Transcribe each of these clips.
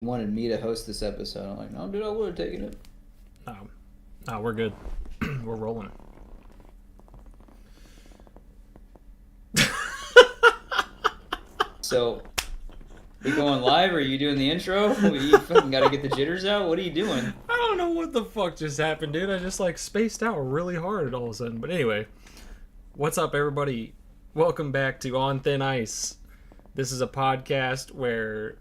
wanted me to host this episode. I'm like, no, dude, I would have taken it. No, no, we're good. We're rolling. So, we going live, or are you doing the intro? You fucking gotta get the jitters out? What are you doing? I don't know what the fuck just happened, dude. I just spaced out really hard all of a sudden. But anyway, what's up, everybody? Welcome back to On Thin Ice. This is a podcast where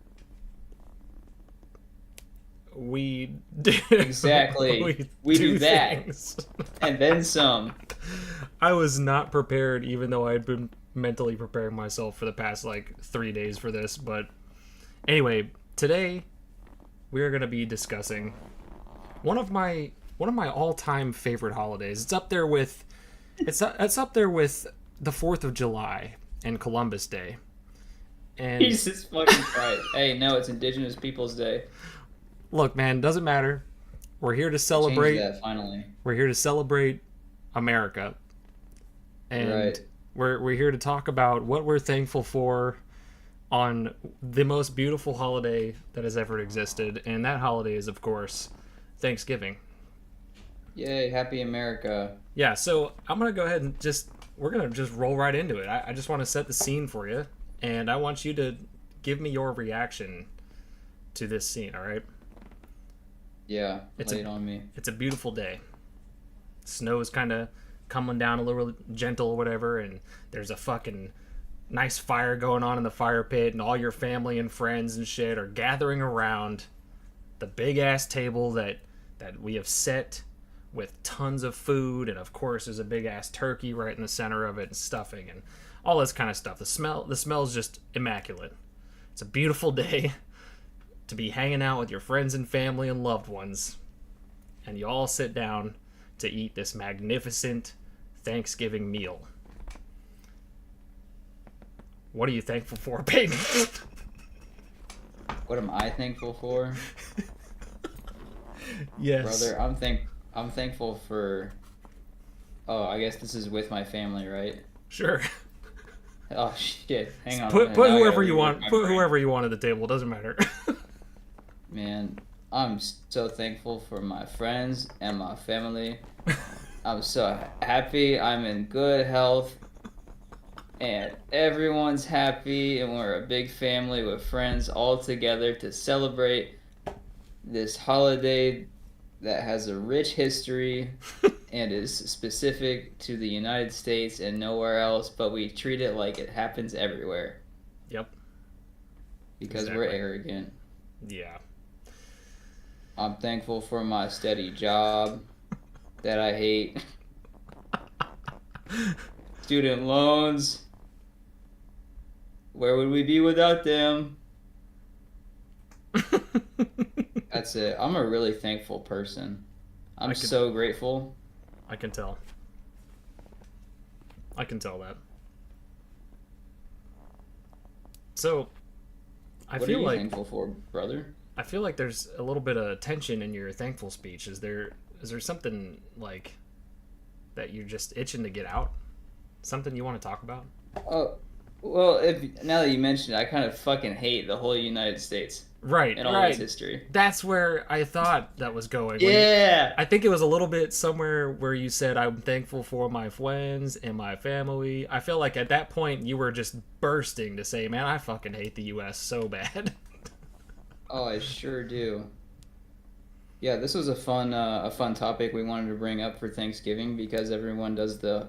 we do Exactly. we do that. Things. And then some. I was not prepared, even though I had been mentally preparing myself for the past 3 days for this. But anyway, today we are going to be discussing one of my all-time favorite holidays. It's up there with the 4th of July and Columbus Day. And Jesus fucking Christ. Hey, no, it's Indigenous Peoples Day. Look, man, doesn't matter. We're here to celebrate. Change that, finally. We're here to celebrate America. And right. we're here to talk about what we're thankful for on the most beautiful holiday that has ever existed. And that holiday is, of course, Thanksgiving. Yay, happy America. Yeah, so I'm going to go ahead and we're going to just roll right into it. I just want to set the scene for you. And I want you to give me your reaction to this scene, all right? Yeah, lay it on me. It's a beautiful day. Snow's kind of coming down a little gentle or whatever, and there's a fucking nice fire going on in the fire pit, and all your family and friends and shit are gathering around the big-ass table that we have set with tons of food, and of course there's a big-ass turkey right in the center of it, and stuffing, and all this kind of stuff. The smell is just immaculate. It's a beautiful day to be hanging out with your friends and family and loved ones, and you all sit down to eat this magnificent Thanksgiving meal. What are you thankful for, Peyton? What am I thankful for? Yes. Brother, I'm thankful for... Oh, I guess this is with my family, right? Sure. Oh shit! Hang on. Put whoever you want. Put whoever you want at the table. It doesn't matter. Man, I'm so thankful for my friends and my family. I'm so happy. I'm in good health, and everyone's happy, and we're a big family with friends all together to celebrate this holiday that has a rich history and is specific to the United States and nowhere else, but we treat it like it happens everywhere. Yep. Because we're arrogant. Yeah. I'm thankful for my steady job that I hate. Student loans. Where would we be without them? That's it. I'm a really thankful person. I'm so grateful. I can tell. I can tell that. So, what are you thankful for, brother? I feel like there's a little bit of tension in your thankful speech. Is there something that you're just itching to get out? Something you want to talk about? Oh, well, now that you mention it, I kind of fucking hate the whole United States. Right, and all its history. That's where I thought that was going. Yeah. I think it was a little bit somewhere where you said, I'm thankful for my friends and my family. I feel like at that point you were just bursting to say, man, I fucking hate the U.S. so bad. Oh, I sure do. Yeah, this was a fun topic we wanted to bring up for Thanksgiving because everyone does the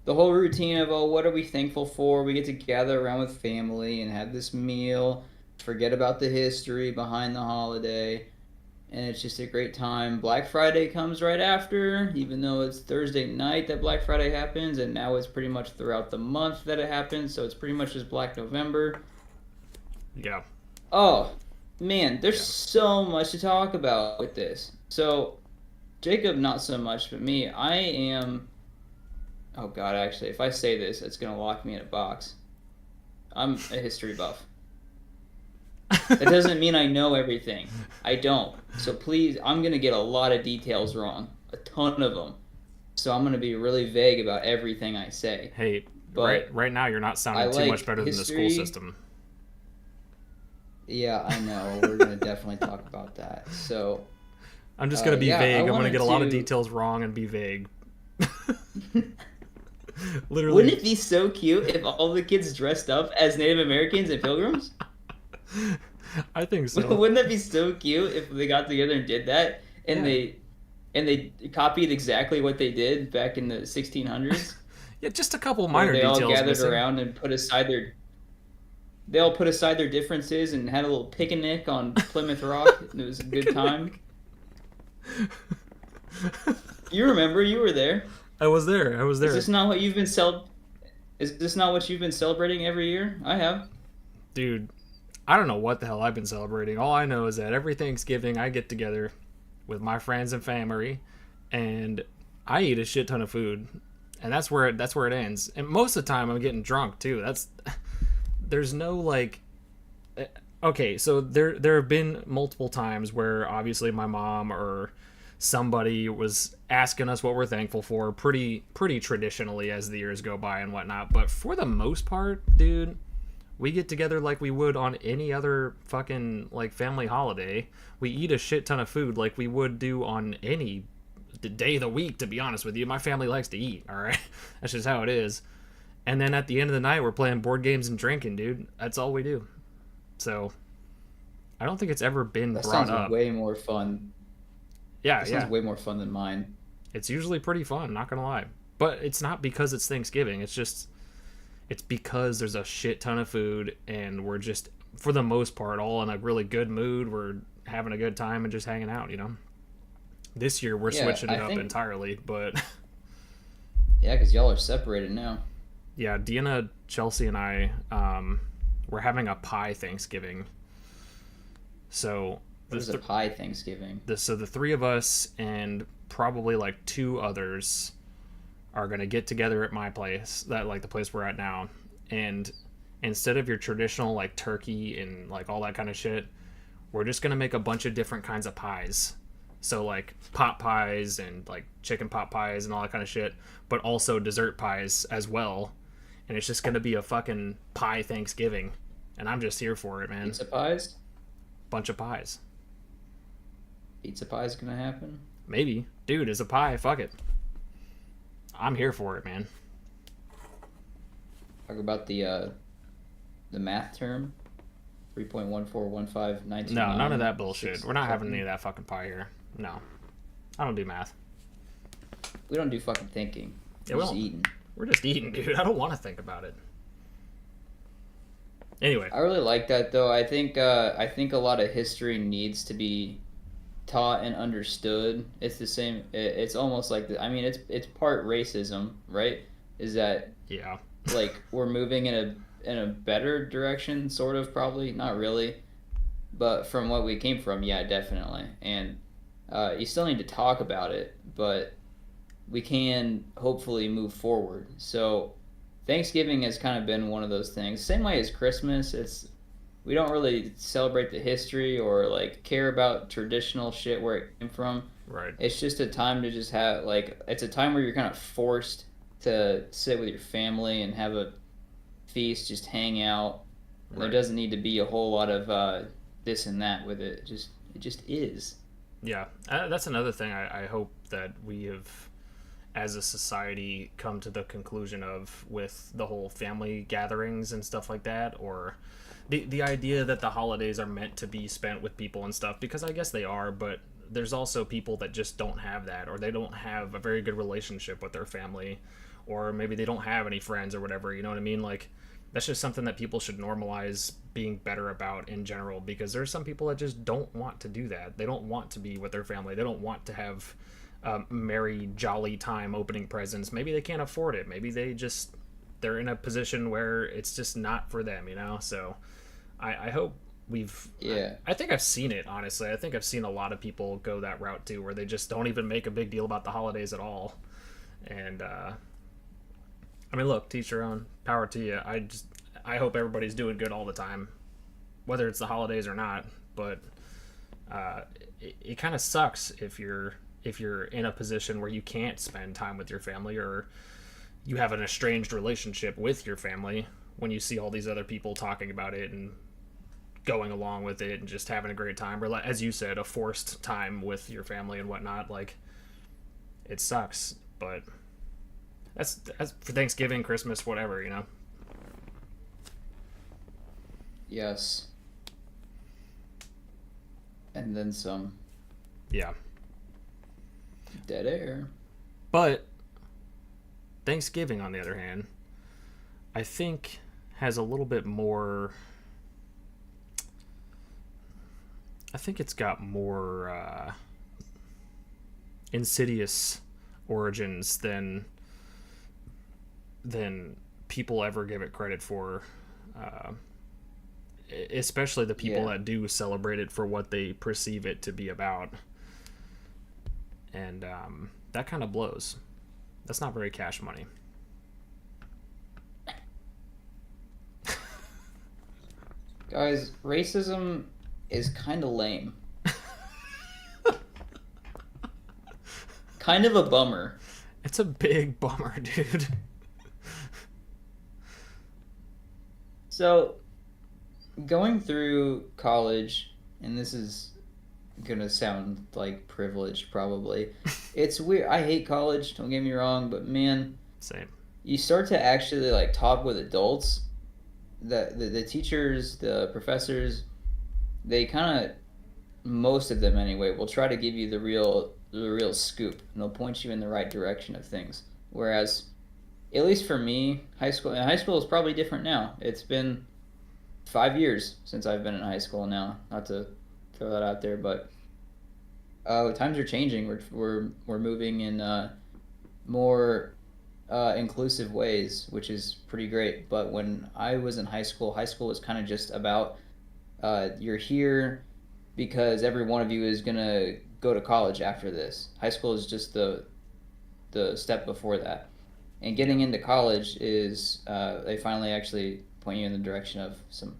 whole routine of, oh, what are we thankful for? We get to gather around with family and have this meal, forget about the history behind the holiday, and it's just a great time. Black Friday comes right after, even though it's Thursday night that Black Friday happens, and now it's pretty much throughout the month that it happens, so it's pretty much just Black November. Yeah. Oh, man, there's so much to talk about with this. So, Jacob, not so much, but me, I am... Oh, God, actually, if I say this, it's going to lock me in a box. I'm a history buff. That doesn't mean I know everything. I don't. So please, I'm going to get a lot of details wrong. A ton of them. So I'm going to be really vague about everything I say. Hey, but right now you're not sounding too much better than the school system. Yeah, I know. We're gonna definitely talk about that. So, I'm just gonna be yeah, I vague. I'm gonna get wanted a lot of to. details wrong and be vague. Literally, Wouldn't it be so cute if all the kids dressed up as Native Americans and pilgrims? I think so. Wouldn't that be so cute if they got together and did that and Yeah, they copied exactly what they did back in the 1600s, yeah. Just a couple where minor they all details gathered missing. around and they all put aside their differences and had a little picnic on Plymouth Rock. And it was a good time. You remember? You were there. I was there. I was Is there, this not what you've been cel? Is this not what you've been celebrating every year? I have. dude. I don't know what the hell I've been celebrating. All I know is that every Thanksgiving I get together with my friends and family, and I eat a shit ton of food, and that's where it ends. And most of the time I'm getting drunk too. That's there's no like okay, so there have been multiple times where obviously my mom or somebody was asking us what we're thankful for pretty traditionally as the years go by and whatnot. But for the most part, dude, we get together like we would on any other fucking like family holiday. We eat a shit ton of food like we would do on any day of the week, to be honest with you. My family likes to eat, all right? That's just how it is. And then at the end of the night, we're playing board games and drinking, dude. That's all we do. So I don't think it's ever been That brought sounds up. way more fun. Yeah, That sounds yeah. way more fun than mine. It's usually pretty fun, not gonna lie. But it's not because it's Thanksgiving. It's because there's a shit ton of food and we're just for the most part all in a really good mood. We're having a good time and just hanging out, you know. This year we're Yeah, switching I it up think. entirely, but Yeah, because y'all are separated now. yeah, Deanna, Chelsea, and I, we're having a pie Thanksgiving. So What is a pie Thanksgiving? the three of us and probably like two others are gonna get together at my place, that like the place we're at now, and instead of your traditional like turkey and like all that kind of shit, we're just gonna make a bunch of different kinds of pies. So like pot pies and like chicken pot pies and all that kind of shit, but also dessert pies as well. And it's just gonna be a fucking pie Thanksgiving, and I'm just here for it, man. Pizza pies? Bunch of pies, Pizza pie's gonna happen? maybe, dude. Is a pie? Fuck it, I'm here for it, man. Talk about the math term. 3.1415929. No, none of that bullshit. We're not having any of that fucking pie here. No, I don't do math. We don't do fucking thinking. Yeah, We're we just don't. eating. We're just eating, dude. I don't want to think about it. Anyway, I really like that though. I think a lot of history needs to be taught and understood. It's the same. It's almost like I mean, it's part racism, right? Is that yeah, like we're moving in a better direction, sort of, probably not really, but from what we came from, yeah, definitely. And you still need to talk about it, but we can hopefully move forward. So Thanksgiving has kind of been one of those things. Same way as Christmas, it's we don't really celebrate the history or like care about traditional shit where it came from. right, It's just a time to just have like it's a time where you're kind of forced to sit with your family and have a feast, just hang out. And there right. doesn't need to be a whole lot of this and that with it. It just is. Yeah, that's another thing I hope that we have, as a society, come to the conclusion of with the whole family gatherings and stuff like that, or the idea that the holidays are meant to be spent with people and stuff, because I guess they are, but there's also people that just don't have that, or they don't have a very good relationship with their family, or maybe they don't have any friends or whatever, you know what I mean? Like, that's just something that people should normalize being better about in general, because there's some people that just don't want to do that. They don't want to be with their family. They don't want to have merry, jolly time opening presents. Maybe they can't afford it. Maybe they're in a position where it's just not for them, you know? So I hope we've. Yeah. I think I've seen it, honestly. I think I've seen a lot of people go that route too, where they just don't even make a big deal about the holidays at all. And I mean, look, teach your own. Power to you. I hope everybody's doing good all the time, whether it's the holidays or not. But it kind of sucks if you're in a position where you can't spend time with your family, or you have an estranged relationship with your family when you see all these other people talking about it and going along with it and just having a great time, or like, as you said, a forced time with your family and whatnot. Like, it sucks, but that's for Thanksgiving, Christmas, whatever, you know. Yes. And then some. Yeah, Dead air. but Thanksgiving, on the other hand, I think has a little bit more. I think it's got more insidious origins than people ever give it credit for. Uh, Especially the people Yeah. that do celebrate it for what they perceive it to be about, and that kind of blows. That's not very cash money. Guys, racism is kind of lame. Kind of a bummer. It's a big bummer, dude. So, going through college, and this is gonna sound like privilege probably. It's weird. I hate college, don't get me wrong, but man, Same. you start to actually like talk with adults. The teachers, the professors, they kind of, most of them anyway, will try to give you the real scoop, and they'll point you in the right direction of things. Whereas, at least for me, high school is probably different now. It's been 5 years since I've been in high school now. Not to throw that out there, but times are changing. We're moving in more inclusive ways, which is pretty great. But when I was in high school was kind of just about you're here because every one of you is gonna go to college after this. High school is just the step before that, and Yeah. getting into college is they finally actually point you in the direction of some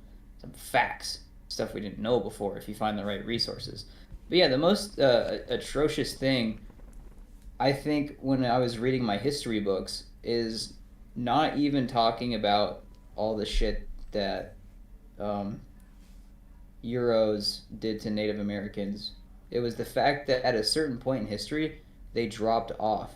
facts, stuff we didn't know before if you find the right resources. But yeah, the most atrocious thing I think when I was reading my history books is not even talking about all the shit that um, Euros did to Native Americans. It was the fact that at a certain point in history, they dropped off.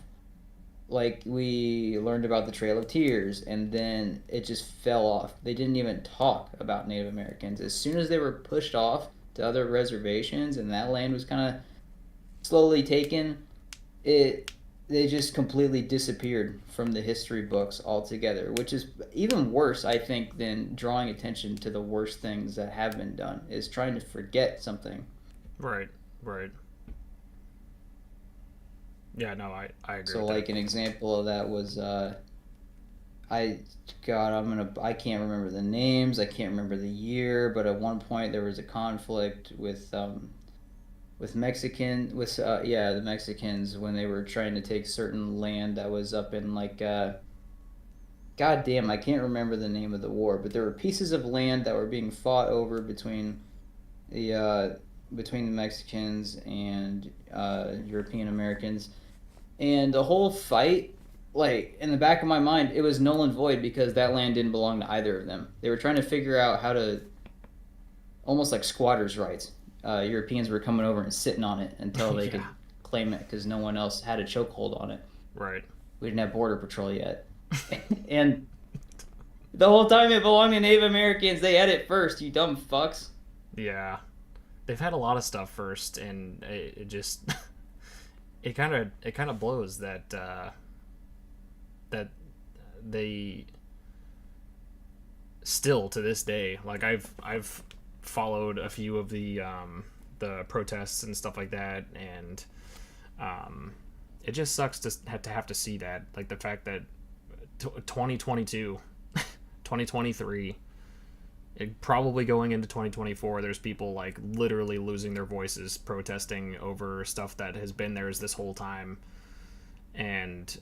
Like, we learned about the Trail of Tears, and then it just fell off. They didn't even talk about Native Americans. As soon as they were pushed off to other reservations and that land was kind of slowly taken, it they just completely disappeared from the history books altogether, which is even worse, I think, than drawing attention to the worst things that have been done, is trying to forget something. Right. Right. Yeah. No, I agree So with that. like an example of that was I God, I can't remember the names, I can't remember the year, but at one point there was a conflict with Mexican with yeah, the Mexicans when they were trying to take certain land that was up in like God damn, I can't remember the name of the war, but there were pieces of land that were being fought over the between the Mexicans and European Americans, and the whole fight, like in the back of my mind, it was null and void because that land didn't belong to either of them. They were trying to figure out how to, almost like squatters' rights. Europeans were coming over and sitting on it until they Yeah. could claim it because no one else had a chokehold on it. Right. We didn't have border patrol yet, and the whole time it belonged to Native Americans. They had it first. You dumb fucks. Yeah. They've had a lot of stuff first, and it just it kind of blows that they still to this day, like I've followed a few of the protests and stuff like that, and um it just sucks to have to see that, like the fact that 2022 2023, it, probably going into 2024, there's people like literally losing their voices protesting over stuff that has been theirs this whole time, and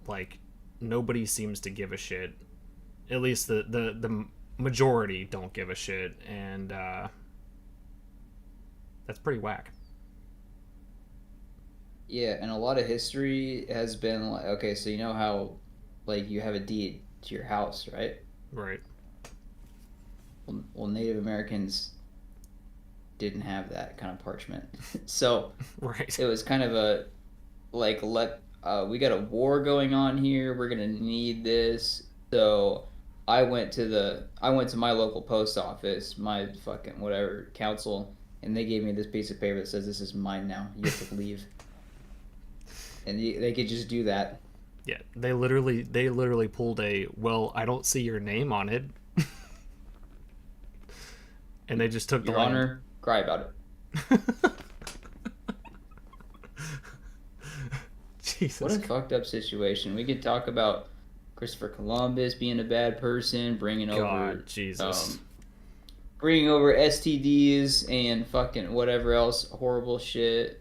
like nobody seems to give a shit. At least the majority don't give a shit, and that's pretty whack. Yeah, and a lot of history has been like, okay, so you know how like you have a deed to your house, right? Right. well, Native Americans didn't have that kind of parchment, so Right. it was kind of a like let we got a war going on here. We're gonna need this. So I went to my local post office, my fucking whatever council, and they gave me this piece of paper that says this is mine now. You have to leave, and they could just do that. Yeah, they literally pulled a, well, I don't see your name on it, and they just took the Your land. Honor, cry about it. What Jesus. a fucked up situation. We could talk about Christopher Columbus being a bad person, God, Jesus. bringing over STDs and fucking whatever else horrible shit.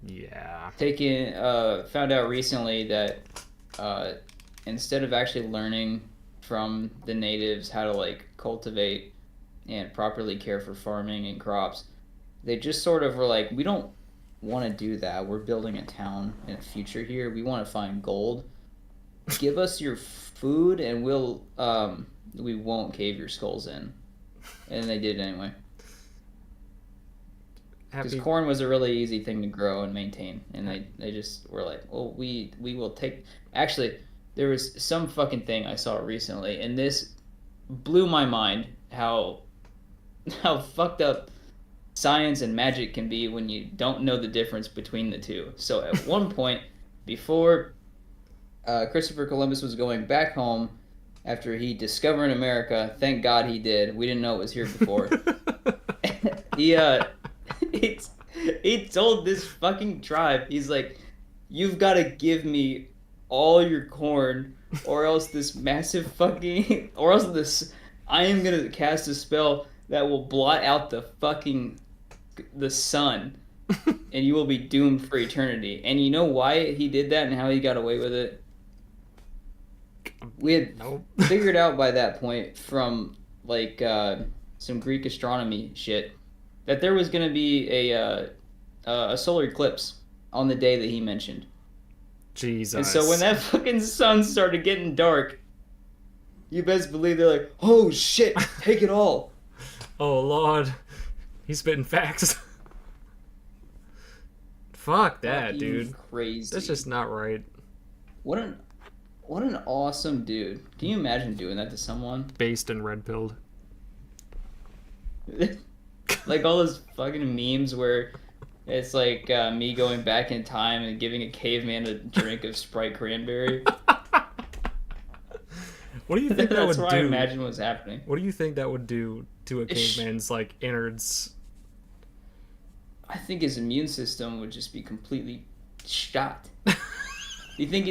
Yeah. Taking found out recently that uh, instead of actually learning from the natives how to like cultivate and properly care for farming and crops, they just sort of were like, we don't want to do that. We're building a town and a future here. We want to find gold. Give us your food and we won't cave your skulls in. And they did anyway. Because Happy. corn was a really easy thing to grow and maintain, and they just were like, well, we will take. Actually, there was some fucking thing I saw recently, and this blew my mind how fucked up science and magic can be when you don't know the difference between the two. So at one point, before Christopher Columbus was going back home after he discovered America, thank God he did. We didn't know it was here before. he he, he told this fucking tribe, he's like, you've got to give me all your corn, or else this massive fucking, or else this, I am gonna cast a spell that will blot out the sun, and you will be doomed for eternity. And you know why he did that and how he got away with it? We had Nope. figured out by that point from like some Greek astronomy shit that there was going to be a solar eclipse on the day that he mentioned. Jesus. And so when that fucking sun started getting dark, you best believe they're like, "Oh shit, take it all." Oh Lord, he's spitting facts. Fuck that, Fucking dude. Crazy. That's just not right. what an awesome dude. Can you imagine doing that to someone? Based and red pilled. Like all those fucking memes where it's like me going back in time and giving a caveman a drink of Sprite cranberry. What do you think that That's would what I do? imagine was happening. What do you think that would do to a Ish. caveman's like innards? I think his immune system would just be completely shot. You think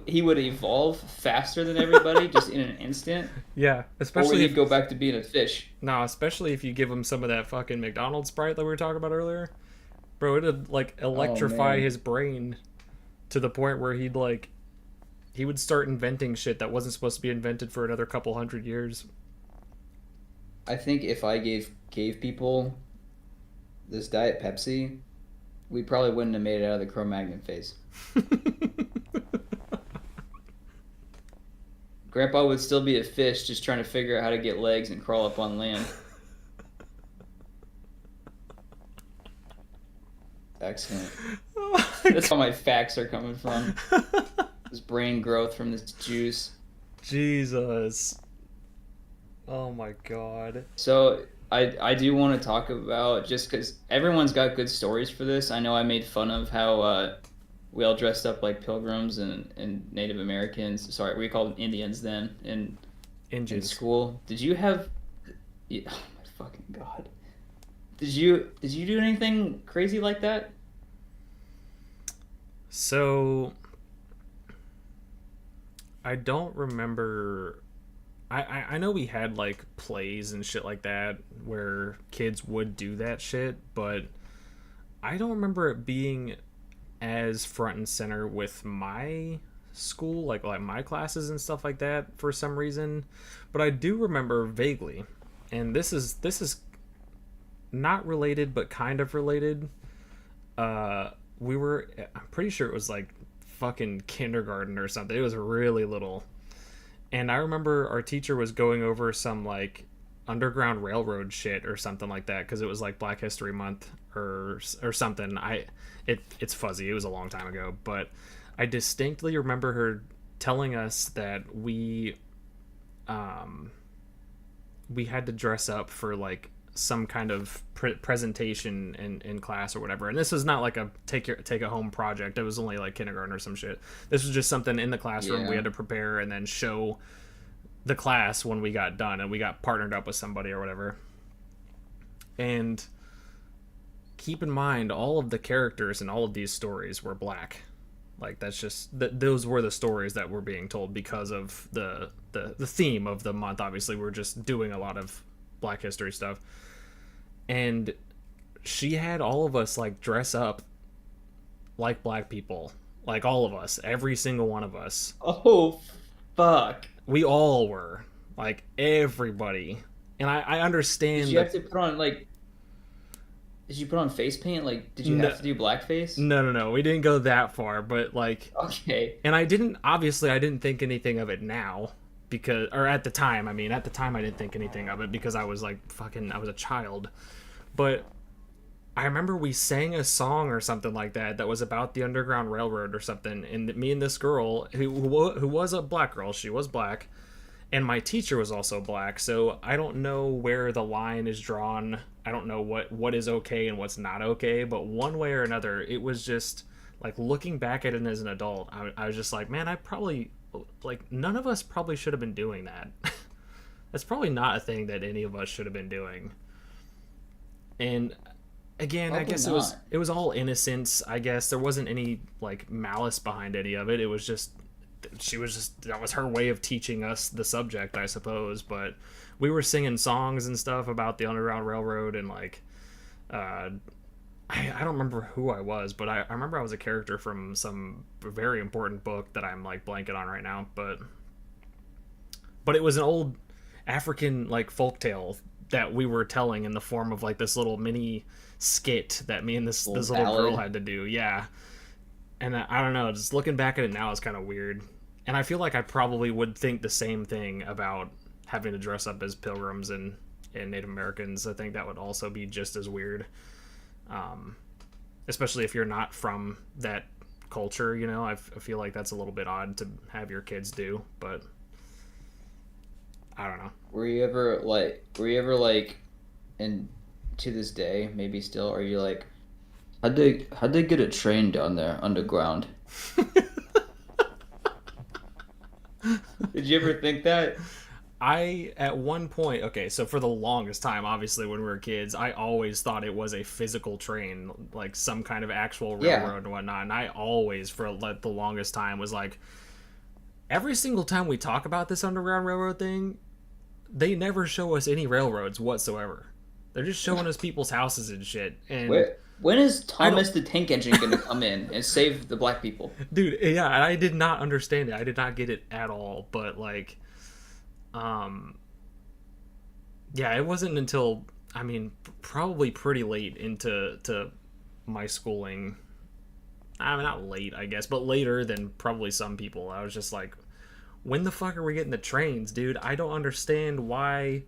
he would evolve faster than everybody just in an instant? Yeah, Or would especially he if, go back to being a fish? no, especially if you give him some of that fucking McDonald's Sprite that we were talking about earlier. Bro, it'd like electrify man. his brain to the point where he would start inventing shit that wasn't supposed to be invented for another couple hundred years. I think if I gave cave people this Diet Pepsi, we probably wouldn't have made it out of the Cro-Magnon phase. Grandpa would still be a fish just trying to figure out how to get legs and crawl up on land. Excellent. That's how my facts are coming from. This brain growth from this juice. Jesus. Oh my god. So I do want to talk about, just because everyone's got good stories for this. I know I made fun of how we all dressed up like pilgrims and Native Americans. Sorry, we called them Indians then in Engines. school. Did you have? Yeah, oh my fucking god! Did you do anything crazy like that? So I don't remember. I know we had like plays and shit like that where kids would do that shit, but I don't remember it being as front and center with my school, like my classes and stuff like that for some reason. But I do remember vaguely, and this is not related but kind of related. We were, I'm pretty sure it was like fucking kindergarten or something. It was really little. And I remember our teacher was going over some like Underground Railroad shit or something like that because it was like Black History Month or something. It's fuzzy. It was a long time ago, but I distinctly remember her telling us that um we had to dress up for like some kind of presentation in class or whatever. And this was not like a take a home project. It was only like kindergarten or some shit. This was just something in the classroom we Yeah. had to prepare and then show the class when we got done, and we got partnered up with somebody or whatever. And keep in mind, all of the characters in all of these stories were black. Like that's just those were the stories that were being told because of the theme of the month. Obviously, we're just doing a lot of Black History stuff, and she had all of us like dress up like black people, like all of us, every single one of us. Oh, fuck. We all were like everybody, and I Did understand you have that. to put on like? Did you put on face paint? Like, did you No, have to do blackface? no, we didn't go that far, but like, Okay. and I didn't obviously I didn't think anything of it now because or at the time, I mean at the time I didn't think anything of it because I was like fucking I was a child. But I remember we sang a song or something like that that was about the Underground Railroad or something, and me and this girl who was a black girl, she was black, and my teacher was also black, so I don't know where the line is drawn. I don't know what is okay and what's not okay, but one way or another it was just like looking back at it as an adult, I was just like, man, I probably like none of us probably should have been doing that. That's probably not a thing that any of us should have been doing. And again, I Probably guess not. it was all innocence. I guess there wasn't any like malice behind any of it. It was just she was just that was her way of teaching us the subject, I suppose. But we were singing songs and stuff about the Underground Railroad and like uh, I don't remember who I was, but I remember I was a character from some very important book that I'm like blanking on right now. But it was an old African like folktale that we were telling in the form of like this little mini skit that me and Little this little girl ballad. had to do. Yeah, and I don't know. Just looking back at it now is kind of weird, and I feel like I probably would think the same thing about having to dress up as pilgrims and Native Americans. I think that would also be just as weird, um, especially if you're not from that culture. You know, I feel like that's a little bit odd to have your kids do, but I don't know. Were you ever like, and to this day, maybe still, are you like, how'd they get a train down there underground? Did you ever think that? I at one point, okay, so for the longest time, obviously when we were kids, I always thought it was a physical train, like some kind of actual Yeah. railroad and whatnot. And I always, for like the longest time, was like, every single time we talk about this Underground Railroad thing, they never show us any railroads whatsoever. They're just showing us people's houses and shit. And When is I don't, Thomas the Tank Engine gonna come in and save the black people? dude, yeah, I did not understand it. I did not get it at all. But like, um, yeah, it wasn't until I mean probably pretty late into to my schooling. I mean, not late, I guess, but later than probably some people. I was just like, when the fuck are we getting the trains, dude? I don't understand why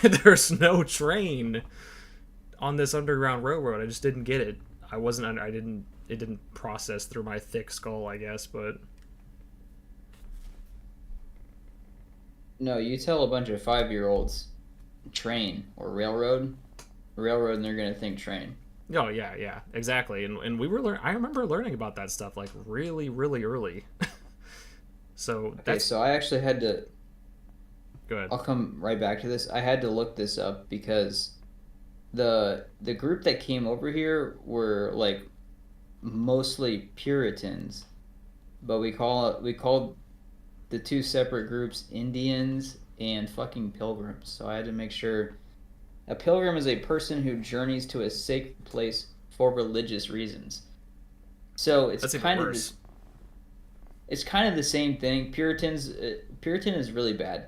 there's no train on this underground railroad. I just didn't get it. I wasn't. I didn't. It didn't process through my thick skull, I guess. But No, you tell a bunch of 5-year-olds train or railroad, and they're gonna think train. oh yeah, yeah, exactly. And we were I remember learning about that stuff like really, really early. So Okay, that's so I actually had to. good. I'll come right back to this. I had to look this up because the group that came over here were like mostly Puritans, but we called the two separate groups Indians and fucking pilgrims. So I had to make sure a pilgrim is a person who journeys to a sacred place for religious reasons. So That's even worse. it's kind of the same thing. Puritan is really bad.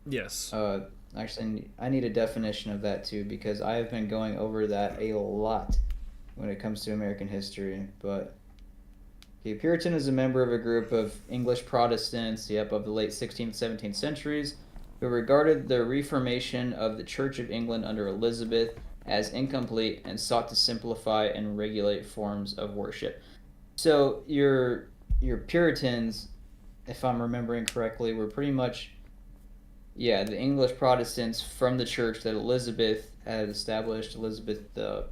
Yes. Uh, Actually, I need a definition of that too because I have been going over that a lot when it comes to American history. But okay, Puritan is a member of a group of English Protestants, yep, of the late 16th, 17th centuries, who regarded the reformation of the Church of England under Elizabeth as incomplete and sought to simplify and regulate forms of worship. So your Puritans, if I'm remembering correctly, were pretty much, yeah, the English Protestants from the church that Elizabeth had established. Elizabeth the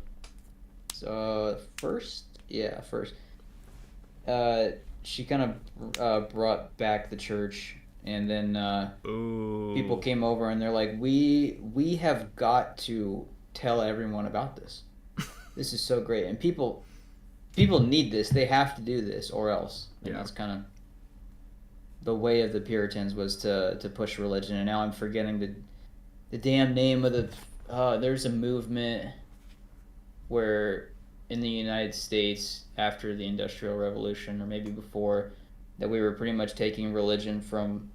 first, yeah, first. She kind of brought back the church, and then people Ooh. came over and they're like, we have got to tell everyone about this. This is so great, and people need this. They have to do this, or else. And Yeah. that's kind of the way of the Puritans, was to push religion. And now I'm forgetting the damn name of the. There's a movement where in the United States after the Industrial Revolution, or maybe before, that we were pretty much taking religion from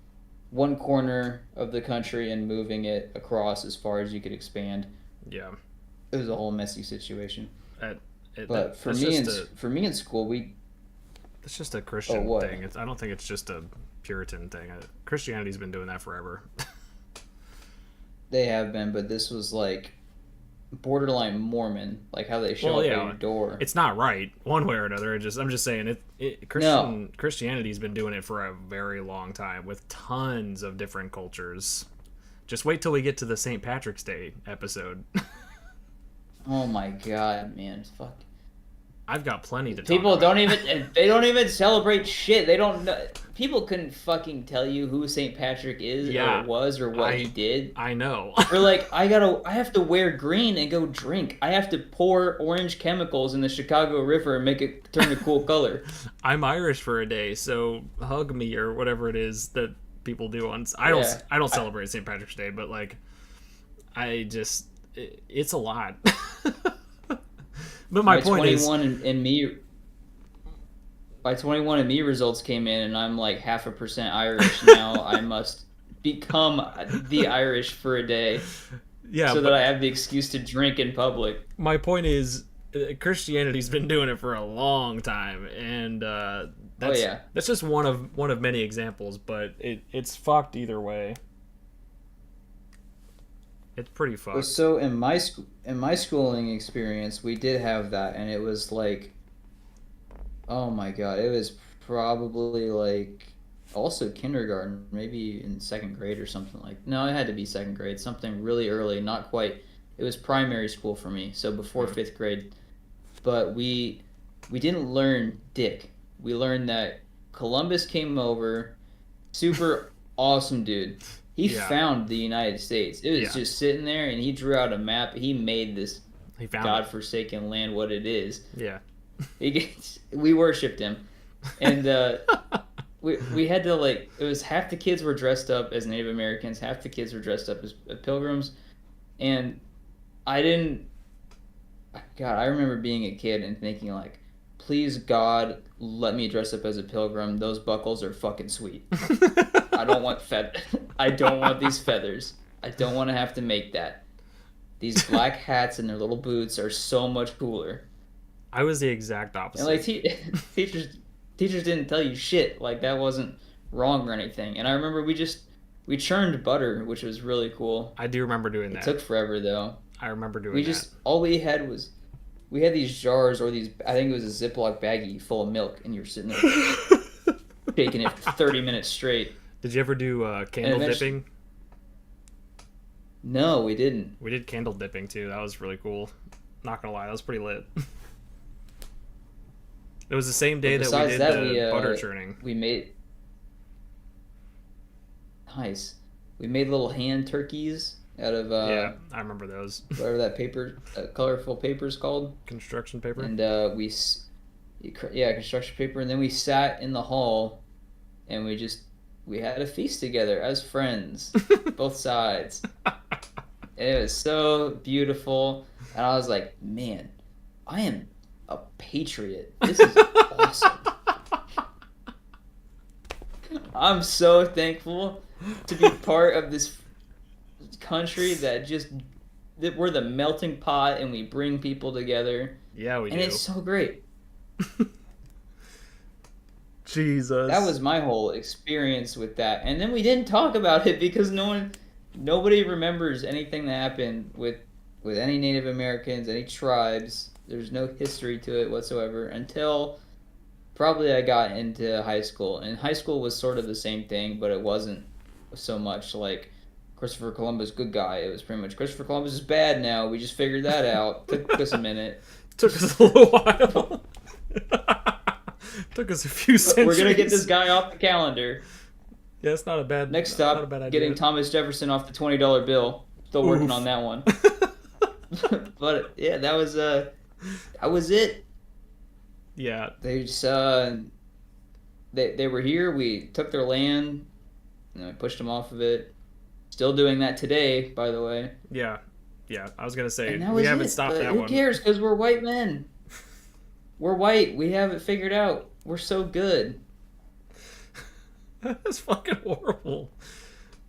one corner of the country and moving it across as far as you could expand. Yeah. It was a whole messy situation. That, But for that's me, just for me in school, that's just a oh, Christian what? thing. I don't think it's just a Puritan thing. Christianity's been doing that forever. They have been, but this was like borderline Mormon, like how they show Well, up yeah, at your door. it's not right one way or another. I'm just saying No, Christianity's been doing it for a very long time with tons of different cultures. Just wait till we get to the St. Patrick's Day episode. oh my god, man, fuck. I've got plenty to talk People about. don't even they don't even celebrate shit. They don't know. People couldn't fucking tell you who St. Patrick is Yeah, or was or what he I did. I know. Or like I have to wear green and go drink. I have to pour orange chemicals in the Chicago River and make it turn a cool color. I'm Irish for a day, so hug me or whatever it is that people do on. Yeah. I don't celebrate St. Patrick's Day, but like it's a lot. But my point is, 21 and me my 21 and me results came in, and I'm like 0.5% Irish now. I must become the Irish for a day yeah, so but that I have the excuse to drink in public. my point is, Christianity's been doing it for a long time, and that's yeah. that's just one of many examples. But it's fucked either way. It's pretty Well, fucked. so in my schooling experience, we did have that, and it was like, oh my god, it was probably like also kindergarten, maybe in second grade or something like. No, it had to be second grade, something really early, not quite. It was primary school for me, so before fifth grade. But we didn't learn dick. We learned that Columbus came over, super awesome dude. He Yeah, found the United States. It was yeah. just sitting there, and he drew out a map. He made this He found it. godforsaken land what it is. Yeah. We worshipped him, and we had to, like, it was half the kids were dressed up as Native Americans, half the kids were dressed up as pilgrims, and I didn't. God, I remember being a kid and thinking like, please God, let me dress up as a pilgrim. Those buckles are fucking sweet. I don't want I don't want these feathers. I don't want to have to make that. These black hats and their little boots are so much cooler. I was the exact And opposite. like teachers didn't tell you shit. Like that wasn't wrong or anything. And I remember we churned butter, which was really cool. I do remember doing It that. took forever though. I remember doing We that. just all we had was we had these jars, or these, I think it was a Ziploc baggie full of milk, and you're sitting there shaking it for 30 minutes straight. Did you ever do candle eventually- dipping? No, we didn't. We did candle dipping too. That was really cool. Not gonna lie, that was pretty lit. It was the same day that we Besides did that, the butter churning. we made nice. We made little hand turkeys out of Yeah, I remember those. whatever that paper, colorful paper is called, Construction paper. and construction paper, and then we sat in the hall, and we had a feast together as friends, both sides. And it was so beautiful, and I was like, man, I am a patriot. This is awesome. I'm so thankful to be part of this country that we're the melting pot and we bring people together, Yeah, we and do. it's so great. Jesus. That was my whole experience with that, and then we didn't talk about it because no one Nobody remembers anything that happened with any Native Americans, any tribes. There's no history to it whatsoever until probably I got into high school. And high school was sort of the same thing, but it wasn't so much like Christopher Columbus, good guy. It was pretty much Christopher Columbus is bad now. We just figured that out. Took us a minute. Took us a little while. Took us a few centuries. We're gonna get this guy off the calendar. Yeah, it's not a bad. Next stop, not a bad idea. getting Thomas Jefferson off the $20 bill. Still working on that one. But yeah, that was it. Yeah. They just they were here. We took their land, and we pushed them off of it. Still doing that today, by the way. Yeah. Yeah. I was gonna say And we haven't stopped that who one. Who cares? Because we're white men. We're white. We have it figured out. We're so good. That's fucking horrible.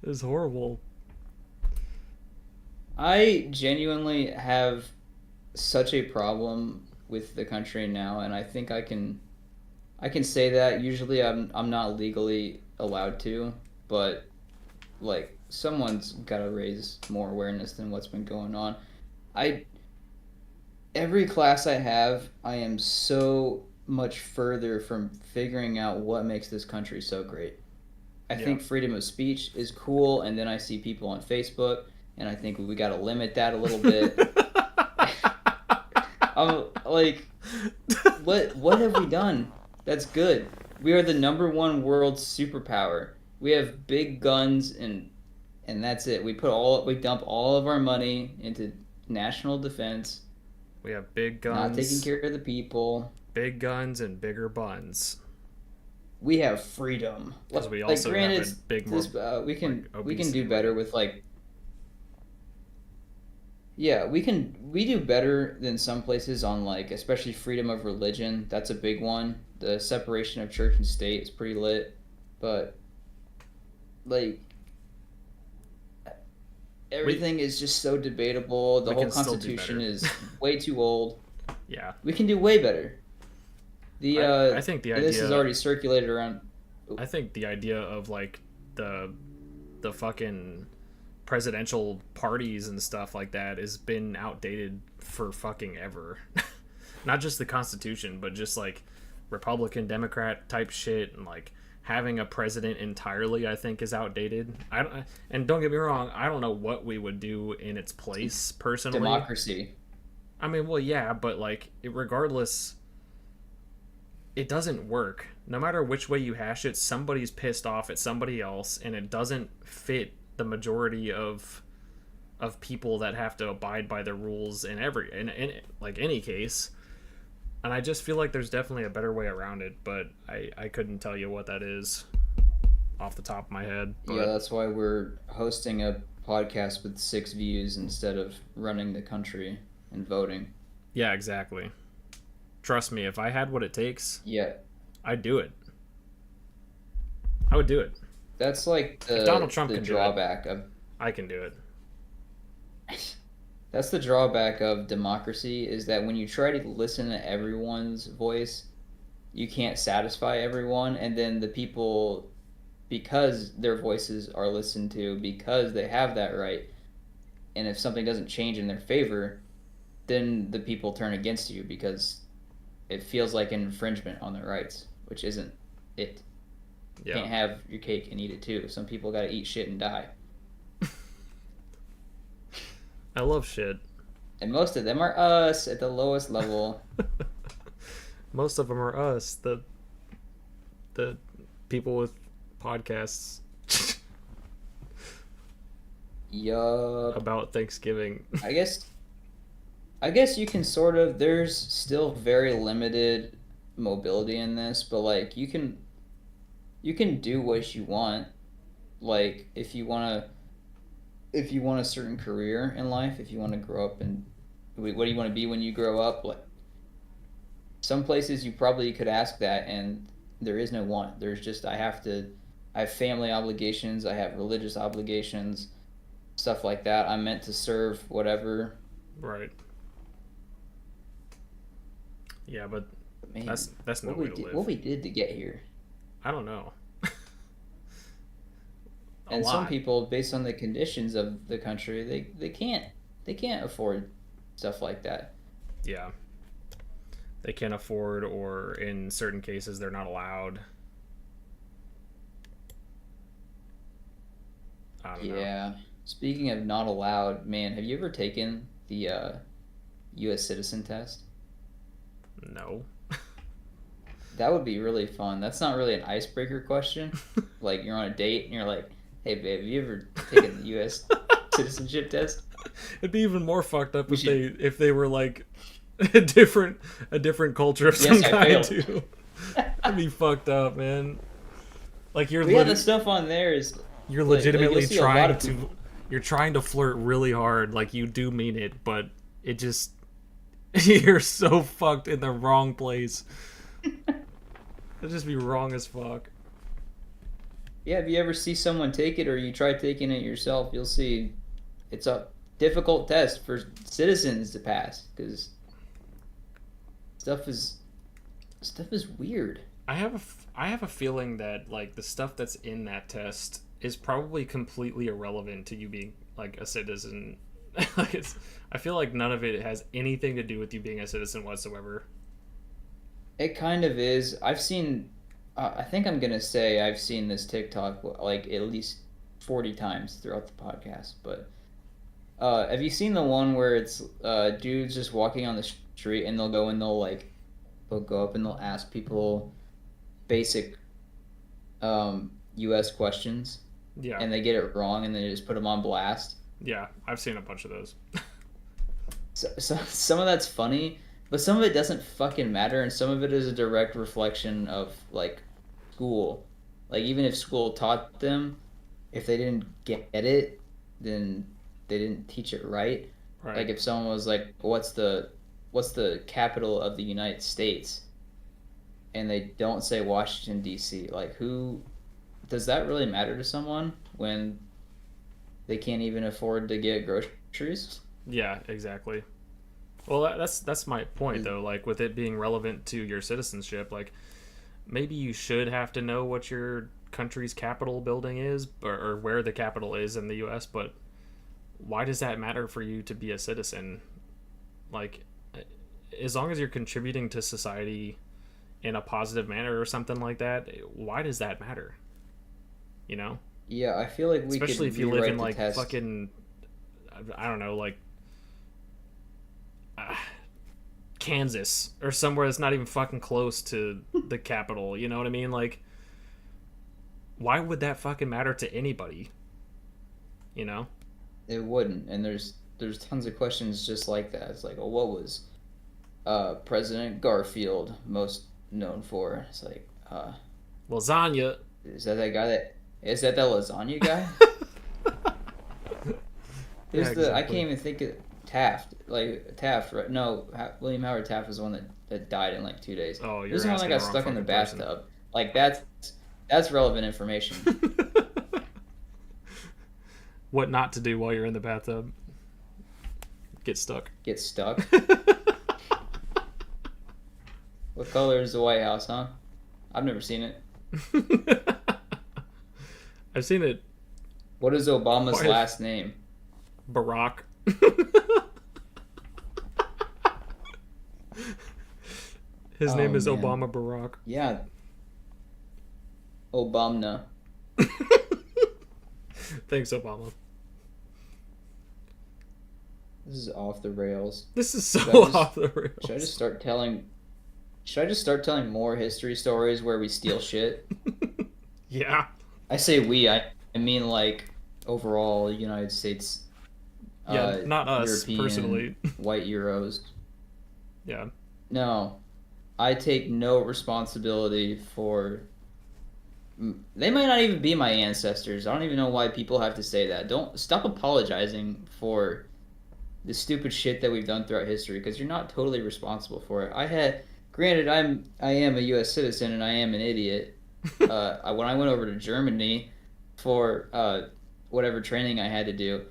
It's horrible. I genuinely have such a problem with the country now, and I think I can say that. Usually I'm not legally allowed to, but like someone's got to raise more awareness than what's been going on. Every class I have, I am so much further from figuring out what makes this country so great. I think freedom of speech is cool, and then I see people on Facebook, and I think we got to limit that a little bit. I'm like, what have we done? That's good. We are the #1 world superpower. We have big guns, and that's it. We dump all of our money into national defense. We have big guns. Not taking care of the people. Big guns and bigger buns. We have freedom. Because we also have a big more. We can do better with like. Yeah, we do better than some places on like, especially freedom of religion. That's a big one. The separation of church and state is pretty lit, but like everything is just so debatable. The whole Constitution is way too old. Yeah, we can do way better. I think the idea this is already circulated around. I think the idea of like the fucking presidential parties and stuff like that has been outdated for fucking ever. Not just the Constitution, but just like Republican, Democrat type shit, and like having a president entirely, I think, is outdated. And don't get me wrong, I don't know what we would do in its place personally. Democracy. I mean, well, yeah, but like regardless, it doesn't work. No matter which way you hash it, somebody's pissed off at somebody else, and it doesn't fit the majority of people that have to abide by the rules in like any case. And I just feel like there's definitely a better way around it, but I couldn't tell you what that is off the top of my head. But yeah, that's why we're hosting a podcast with 6 views instead of running the country and voting. Yeah, exactly. Trust me, if I had what it takes, yeah, I'd do it. I would do it. That's like Donald Trump the can drawback do it. of. I can do it. That's the drawback of democracy, is that when you try to listen to everyone's voice, you can't satisfy everyone, and then the people, because their voices are listened to, because they have that right, and if something doesn't change in their favor, then the people turn against you because it feels like an infringement on their rights, which isn't it. You can't have your cake and eat it too. Some people gotta eat shit and die. I love shit. And most of them are us at the lowest level. Most of them are us, the people with podcasts. Yup. About Thanksgiving. I guess you can sort of. There's still very limited mobility in this, but like you can do what you want. Like if you want a certain career in life, if you want to grow up and what do you want to be when you grow up, like some places you probably could ask that, and there is no want. There's just I have family obligations, I have religious obligations, stuff like that. I'm meant to serve whatever. Right. Yeah, but man, that's no way to live. What we did to get here. I don't know. a And some lot. people, based on the conditions of the country, they can't afford stuff like that. Yeah, they can't afford, or in certain cases, they're not allowed. I don't know. Yeah. Speaking of not allowed, man, have you ever taken the U.S. citizen test? No. That would be really fun. That's not really an icebreaker question. Like you're on a date and you're like, "Hey, babe, have you ever taken the U.S. citizenship test? It'd be even more fucked up We should." if they were like a different culture of some Yes, I kind failed. too. That'd be fucked up, man. Like But yeah, the stuff on there is you're like you'll legitimately see a lot trying of to people. you're trying to flirt really hard, like you do mean it, but it just you're so fucked in the wrong place. It'd just be wrong as fuck. Yeah, if you ever see someone take it or you try taking it yourself, you'll see it's a difficult test for citizens to pass because stuff is stuff is weird. I have a feeling that like the stuff that's in that test is probably completely irrelevant to you being like a citizen. Like I feel like none of it has anything to do with you being a citizen whatsoever. It kind of is. I think I'm gonna say I've seen this TikTok like at least 40 times throughout the podcast. But have you seen the one where it's dudes just walking on the street and they'll go up and they'll ask people basic U.S. questions Yeah, and they get it wrong and they just put them on blast. yeah, I've seen a bunch of those. So some of that's funny, but some of it doesn't fucking matter, and some of it is a direct reflection of like school. Like even if school taught them, if they didn't get it, then they didn't teach it right. Right. Like if someone was like, "What's the capital of the United States?" and they don't say Washington D.C., like who does that really matter to someone when they can't even afford to get groceries? Yeah, exactly. Well, that's my point though. Like with it being relevant to your citizenship, like maybe you should have to know what your country's capital building is, or where the capital is in the U.S. But why does that matter for you to be a citizen? Like, as long as you're contributing to society in a positive manner or something like that, why does that matter? You know, Yeah, I feel like we especially could if you live in rewrite the like test. fucking, I don't know, like uh, Kansas or somewhere that's not even fucking close to the capital. You know what I mean? Like, why would that fucking matter to anybody? You know? It wouldn't, and there's tons of questions just like that. It's like, oh, what was President Garfield most known for? It's like, Lasagna. is that the lasagna guy? Yeah, Who's the I can't exactly. even think of Taft. Like Taft, right? No, William Howard Taft was the one that died in like 2 days. Oh, Who's you're the one that asking the got wrong stuck in the fucking person. bathtub? Like that's relevant information. What not to do while you're in the bathtub? Get stuck. Get stuck. What color is the White House, huh? I've never seen it. I've seen it. What is Obama's Quite a last name? Barack. His Oh name is man. Obama Barack. Yeah, Obama. Thanks, Obama. This is off the rails. This is Should I so just off the should I just rails. start telling should I just start telling more history stories where we steal shit? Yeah. I say we, I mean like overall United States Yeah, not us European personally. white Euros. Yeah. No, I take no responsibility for. They might not even be my ancestors. I don't even know why people have to say that. Don't stop apologizing for the stupid shit that we've done throughout history because you're not totally responsible for it. Granted, I am a U.S. citizen and I am an idiot. When I went over to Germany for whatever training I had to do,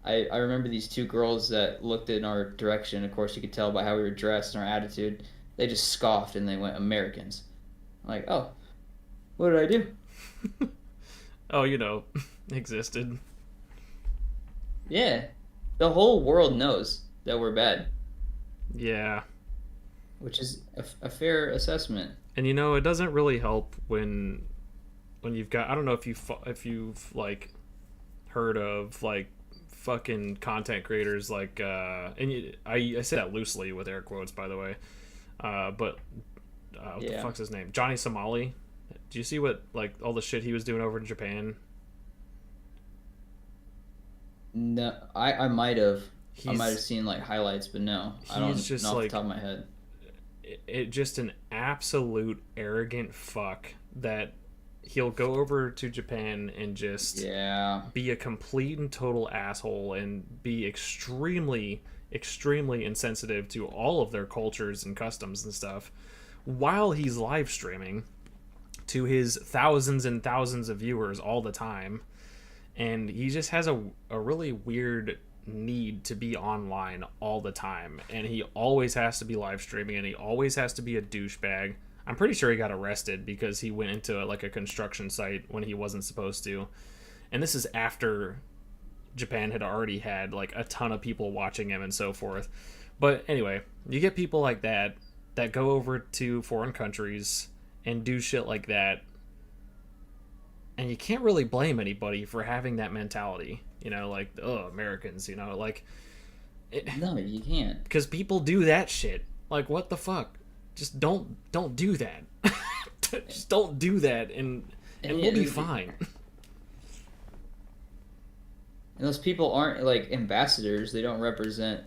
I remember these two girls that looked in our direction. Of course, you could tell by how we were dressed and our attitude. They just scoffed and they went Americans. I'm like, oh, what did I do? Oh, existed. Yeah, the whole world knows that we're bad, Yeah. which is a fair assessment. And it doesn't really help when you've got, I don't know if you've like heard of like fucking content creators like I say that loosely with air quotes, by the way. But what the Yeah. fuck's his name? Johnny Somali. Do you see what, like, all the shit he was doing over in Japan? No, I might have He's seen like highlights, but no, I he's don't just know off the like top of my head. just an absolute arrogant fuck that he'll go over to Japan and just Yeah, be a complete and total asshole and be extremely, extremely insensitive to all of their cultures and customs and stuff while he's live streaming to his thousands and thousands of viewers all the time. And he just has a really weird need to be online all the time. And he always has to be live streaming and he always has to be a douchebag. I'm pretty sure he got arrested because he went into like a construction site when he wasn't supposed to. And this is after Japan had already had like a ton of people watching him and so forth. But anyway, you get people like that go over to foreign countries and do shit like that, and you can't really blame anybody for having that mentality. Like, oh, Americans, like, no, you can't. because people do that shit. Like, what the fuck? Just don't do that. Just don't do that, and we'll be fine. And those people aren't like ambassadors. They don't represent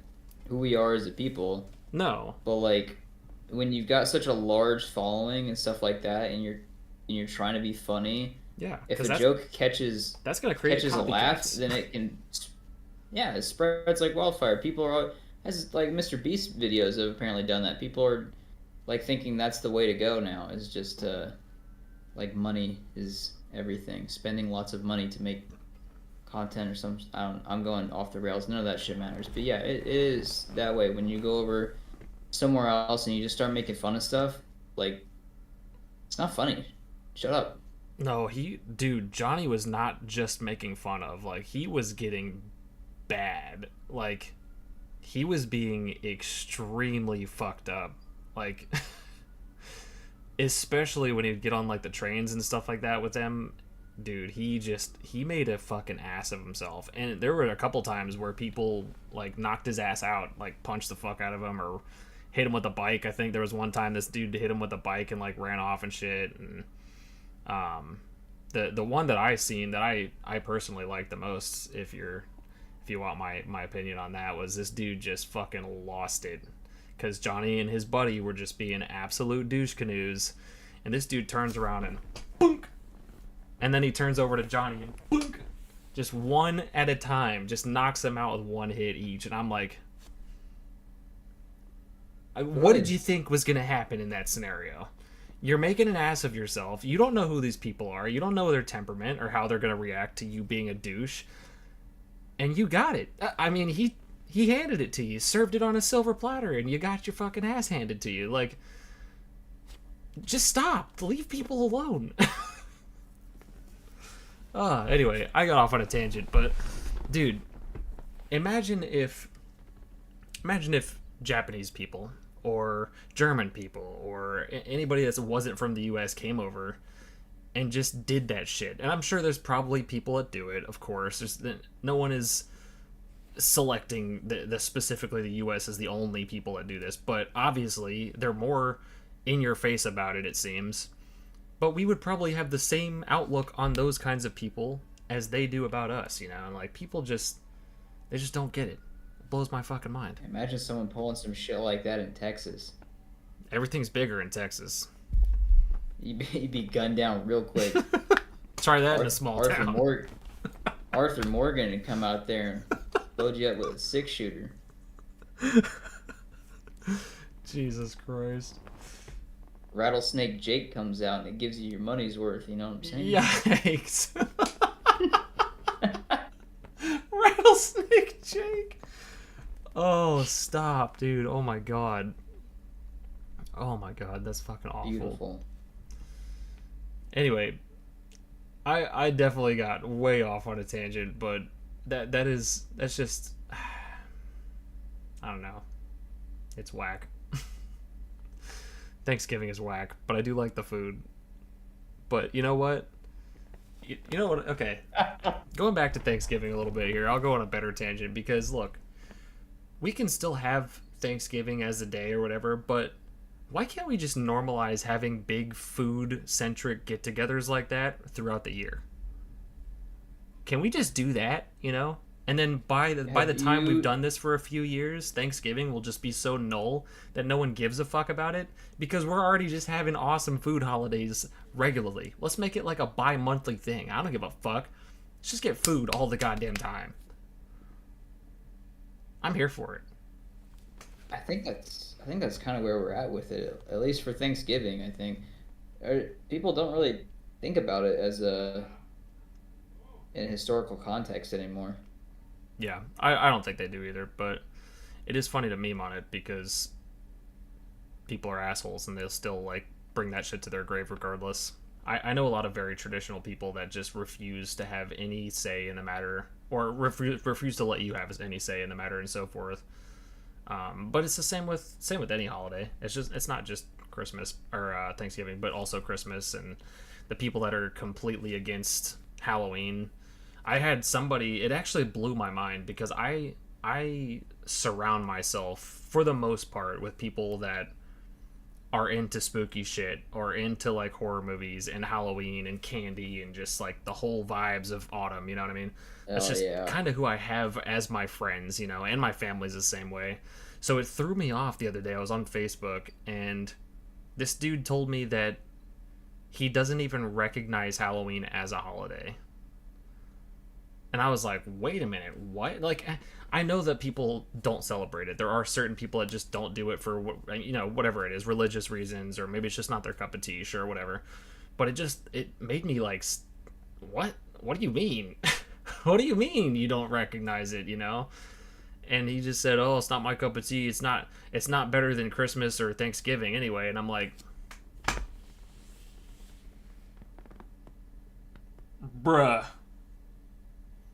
who we are as a people. No. But like when you've got such a large following and stuff like that, and you're trying to be funny, Yeah. if a Because joke catches that's gonna create catches a laugh, copycats. then it can, yeah, it spreads like wildfire. People are, as like Mr. Beast videos have apparently done that. People are like thinking that's the way to go now. Is just like money is everything. Spending lots of money to make content or some. I'm going off the rails. None of that shit matters. But yeah, it is that way when you go over somewhere else and you just start making fun of stuff. Like it's not funny. Shut up. No, dude, Johnny was not just making fun of. Like, he was getting bad. Like, he was being extremely fucked up. Like, especially when he'd get on, like, the trains and stuff like that with them. Dude, he made a fucking ass of himself. And there were a couple times where people, like, knocked his ass out, like, punched the fuck out of him or hit him with a bike. I think there was one time this dude hit him with a bike and, like, ran off and shit. And the one that I seen that I personally liked the most, if you want my opinion on that, was this dude just fucking lost it because Johnny and his buddy were just being absolute douche canoes, and this dude turns around and boonk, and then he turns over to Johnny and boonk, just one at a time, just knocks them out with one hit each. And I'm like, what did you think was gonna happen in that scenario? You're making an ass of yourself. You don't know who these people are. You don't know their temperament or how they're going to react to you being a douche. And you got it. I mean, he handed it to you, served it on a silver platter, and you got your fucking ass handed to you. Like, just stop. Leave people alone. Anyway, I got off on a tangent, but dude, imagine if Japanese people or German people or anybody that wasn't from the US came over and just did that shit. And I'm sure there's probably people that do it, of course. No one is selecting the specifically the US as the only people that do this, but obviously they're more in your face about it seems. But we would probably have the same outlook on those kinds of people as they do about us, and like people they just don't get it. Blows my fucking mind. Imagine someone pulling some shit like that in Texas. Everything's bigger in Texas. You'd be gunned down real quick. Try that in a small town. Arthur Morgan would come out there and load you up with a 6-shooter. Jesus Christ. Rattlesnake Jake comes out and it gives you your money's worth, you know what I'm saying? Yikes. Rattlesnake Jake. Oh, stop, dude. Oh my god. Oh my god, that's fucking awful. Beautiful. Anyway, I definitely got way off on a tangent, but that's just I don't know. It's whack. Thanksgiving is whack, but I do like the food. But you know what? You know what? Okay, going back to Thanksgiving a little bit here, I'll go on a better tangent because look, we can still have Thanksgiving as a day or whatever, but why can't we just normalize having big food centric get togethers like that throughout the year? Can we just do that, you know? And then by the Have time we've you done this for a few years, Thanksgiving will just be so null that no one gives a fuck about it because we're already just having awesome food holidays regularly. Let's make it like a bi-monthly thing. I don't give a fuck. Let's just get food all the goddamn time. I'm here for it. I think that's kind of where we're at with it, at least for Thanksgiving. I think people don't really think about it as a in historical context anymore. Yeah, I don't think they do either, but it is funny to meme on it because people are assholes and they'll still like bring that shit to their grave regardless. I know a lot of very traditional people that just refuse to have any say in the matter or refuse to let you have any say in the matter and so forth. But it's the same with any holiday. It's not just Christmas or Thanksgiving, but also Christmas and the people that are completely against Halloween. I had somebody. It actually blew my mind because I surround myself for the most part with people that are into spooky shit or into like horror movies and Halloween and candy and just like the whole vibes of autumn, you know what I mean? That's Oh just yeah. kind of who I have as my friends, you know, and my family's the same way. So it threw me off the other day. I was on Facebook and this dude told me that he doesn't even recognize Halloween as a holiday. And I was like, wait a minute, what? Like, I know that people don't celebrate it. There are certain people that just don't do it for, you know, whatever it is, religious reasons, or maybe it's just not their cup of tea, sure, whatever. But it made me like, what? What do you mean? What do you mean you don't recognize it? You know? And he just said, oh, it's not my cup of tea. It's not better than Christmas or Thanksgiving anyway. And I'm like, bruh,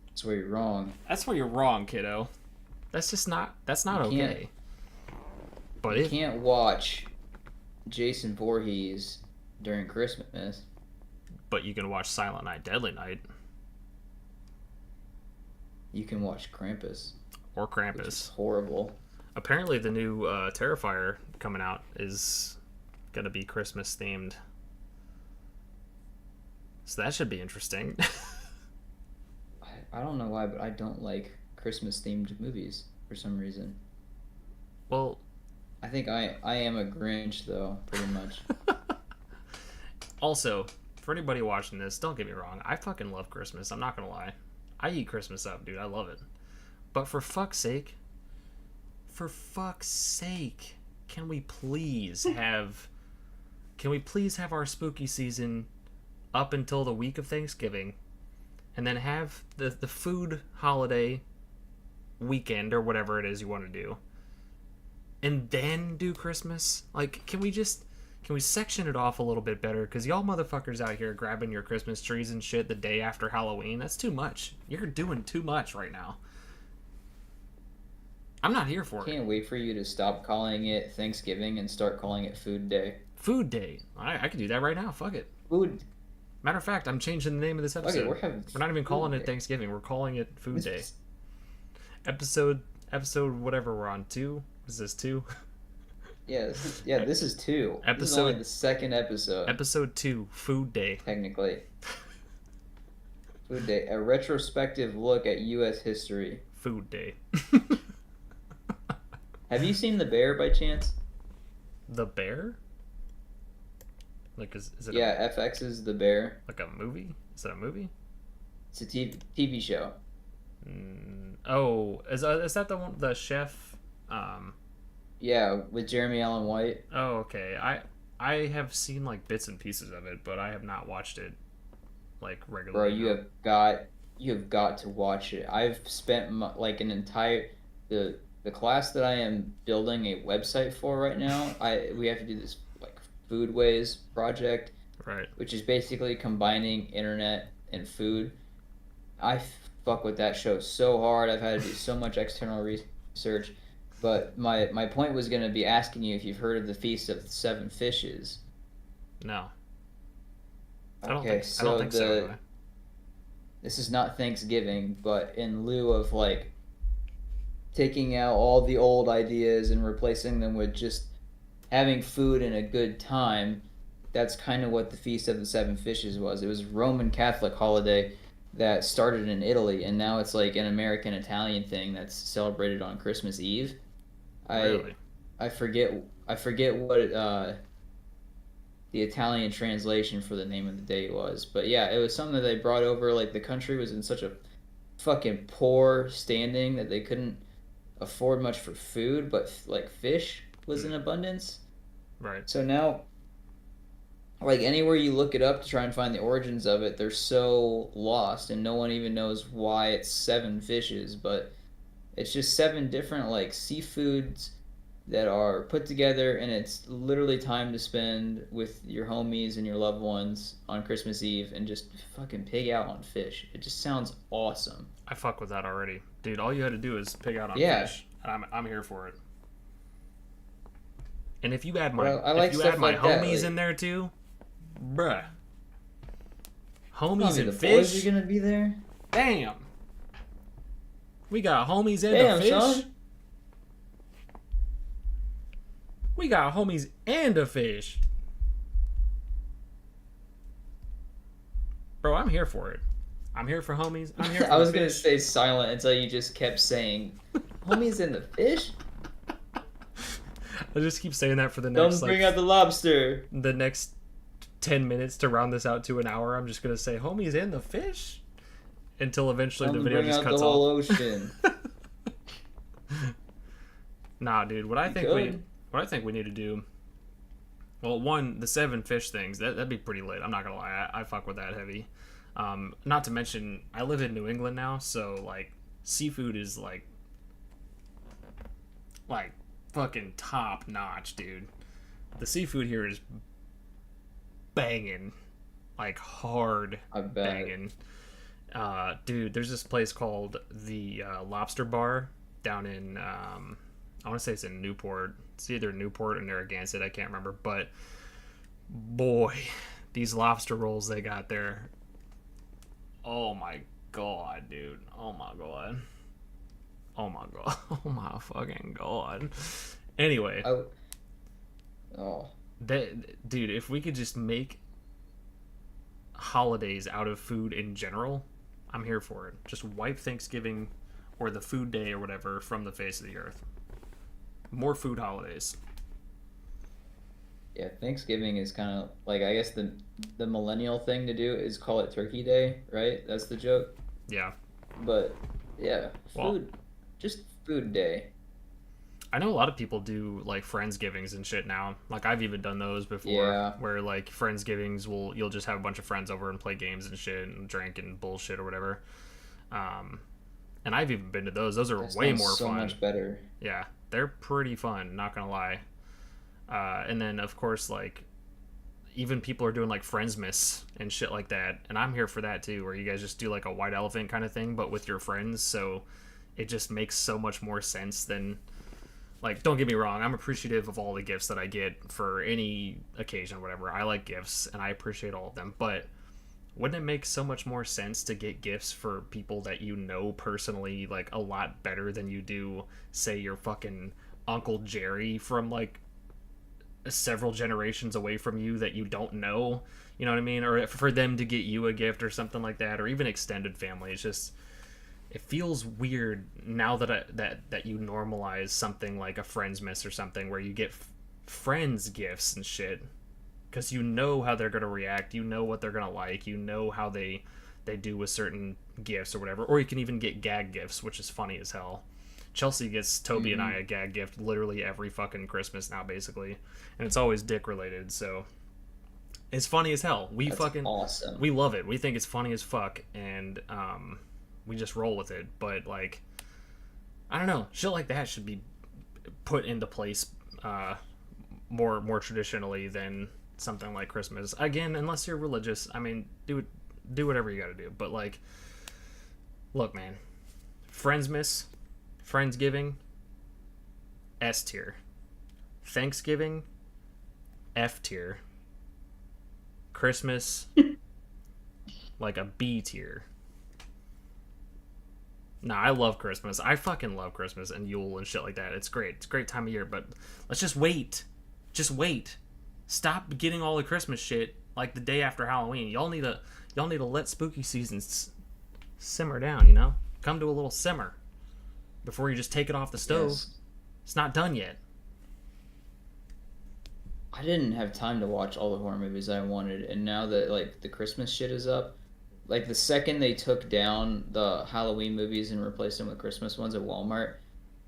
That's where you're wrong. that's where you're wrong, kiddo. That's You not can't okay. But you if can't watch Jason Voorhees during Christmas. but you can watch Silent Night, Deadly Night, You can watch Krampus, or which is Krampus. horrible. Apparently, the new Terrifier coming out is gonna be Christmas themed, so that should be interesting. I don't know why, but I don't like Christmas themed movies for some reason. Well, I think I am a Grinch though, pretty much. also for anybody watching this, don't get me wrong, I fucking love Christmas. I'm not gonna lie, I eat Christmas up, dude. I love it. But for fuck's sake, can we please have our spooky season up until the week of Thanksgiving, and then have the food holiday weekend or whatever it is you want to do, and then do Christmas? Like, can we section it off a little bit better? Because y'all motherfuckers out here grabbing your Christmas trees and shit the day after Halloween, that's too much. You're doing too much right now. I'm not here for it. Can't wait for you to stop calling it Thanksgiving and start calling it Food Day. Food day. I could do that right now. Fuck it. Food. Matter of fact, I'm changing the name of this Okay, episode. we're having We're not even calling Food it Day. Thanksgiving. We're calling it Food Day. Episode whatever we're on. 2? Is this 2? This is two. This is only Episode the second episode, episode 2, Food Day. technically. Food Day, a retrospective look at U.S. history. Food Day. Have you seen The Bear by chance? The Bear? Like is it Yeah, FX's The Bear. like a movie? Is it a movie? It's a TV show. Oh, is that the one, the chef? Yeah, with Jeremy Allen White. Oh, okay. I have seen like bits and pieces of it, but I have not watched it like Bro, regularly. No. you have got to watch it. I've spent like an entire the class that I am building a website for right now. We have to do this like Foodways project, Right. which is basically combining internet and food. I fuck with that show so hard. I've had to do so much external research. But my point was going to be asking you if you've heard of the Feast of the Seven Fishes. No, Okay, I don't so think so. the Anyway. this is not Thanksgiving, but in lieu of like taking out all the old ideas and replacing them with just having food and a good time, that's kind of what the Feast of the Seven Fishes was. It was a Roman Catholic holiday that started in Italy, and now it's like an American Italian thing that's celebrated on Christmas Eve. I Really? I forget I forget what the Italian translation for the name of the day was, but yeah, it was something that they brought over. Like the country was in such a fucking poor standing that they couldn't afford much for food, but like fish was in Mm, abundance. right. So now, like anywhere you look it up to try and find the origins of it, they're so lost, and no one even knows why it's seven fishes. But it's just seven different like seafoods that are put together, and it's literally time to spend with your homies and your loved ones on Christmas Eve and just fucking pig out on fish. It just sounds awesome. I fuck with that already, dude. All you had to do is pig out on Yeah, fish, and I'm here for it. And if you add but my I if like you add stuff my like that. homies in Like, there too, bruh, I homies mean, and the boys are fish. gonna be there. Damn, we got homies and a Damn, fish. son. We got homies and a fish, bro. I'm here for it. I'm here for homies. I'm here for I the was gonna fish. stay silent until you just kept saying, "Homies in the fish." I just keep saying that for the Don't next like bring out the lobster. the next 10 minutes to round this out to an hour. I'm just gonna say homies and the fish until eventually the Don't video bring just out the cuts whole off. ocean. Nah, dude. You could. What I think we need to do. Well, one, the seven fish things. That'd be pretty lit. I'm not gonna lie. I fuck with that heavy. Not to mention, I live in New England now, so like seafood is like fucking top notch, dude. The seafood here is banging, like hard I bet. banging. Dude, there's this place called the Lobster Bar down in I want to say it's in Newport. It's either Newport or Narragansett. I can't remember, but boy, these lobster rolls they got there. Oh my god, dude. Oh my god. Oh my god. Oh my fucking god. Anyway, I. Oh, dude, if we could just make holidays out of food in general, I'm here for it. Just wipe Thanksgiving or the food day or whatever from the face of the earth. More food holidays. yeah. Thanksgiving is kind of like I guess the millennial thing to do is call it Turkey Day, right? That's the joke. Yeah. But yeah, Well, food, just food day. I know a lot of people do like friendsgivings and shit now. Like I've even done those before, Yeah, where like friendsgivings will you'll just have a bunch of friends over and play games and shit and drink and bullshit or whatever. Um, and I've even been to those. Those are that way sounds more so fun. much better. Yeah, they're pretty fun. Not gonna lie. And then of course like even people are doing like Friendsmas and shit like that, and I'm here for that too, where you guys just do like a white elephant kind of thing, but with your friends. So it just makes so much more sense than like. Don't get me wrong, I'm appreciative of all the gifts that I get for any occasion, or whatever. I like gifts and I appreciate all of them, but wouldn't it make so much more sense to get gifts for people that you know personally like a lot better than you do, say, your fucking Uncle Jerry from like several generations away from you that you don't know, you know what I mean? Or for them to get you a gift or something like that, or even extended family. It's just it feels weird now that that you normalize something like a Friendsmas or something where you get friends gifts and shit because you know how they're gonna react, you know what they're gonna like, you know how they do with certain gifts or whatever. Or you can even get gag gifts, which is funny as hell. Chelsea gets Toby and I Hmm. a gag gift literally every fucking Christmas now, basically, and it's always dick related. So it's funny as hell. That's awesome. We love it. We think it's funny as fuck, and we just roll with it. But like, I don't know, shit like that should be put into place more traditionally than something like Christmas. Again, unless you're religious, I mean, do it do whatever you got to do. But like, look, man, Friendsmas, Friendsgiving, S tier. Thanksgiving, F tier. Christmas, like a B tier. Nah, I love Christmas. I fucking love Christmas and Yule and shit like that. It's great. It's a great time of year, but let's just wait. Just wait. Stop getting all the Christmas shit like the day after Halloween. Y'all need to let spooky seasons simmer down, you know? Come to a little simmer before you just take it off the stove. Yes. It's not done yet. I didn't have time to watch all the horror movies I wanted, and now that like the Christmas shit is up, like the second they took down the Halloween movies and replaced them with Christmas ones at Walmart,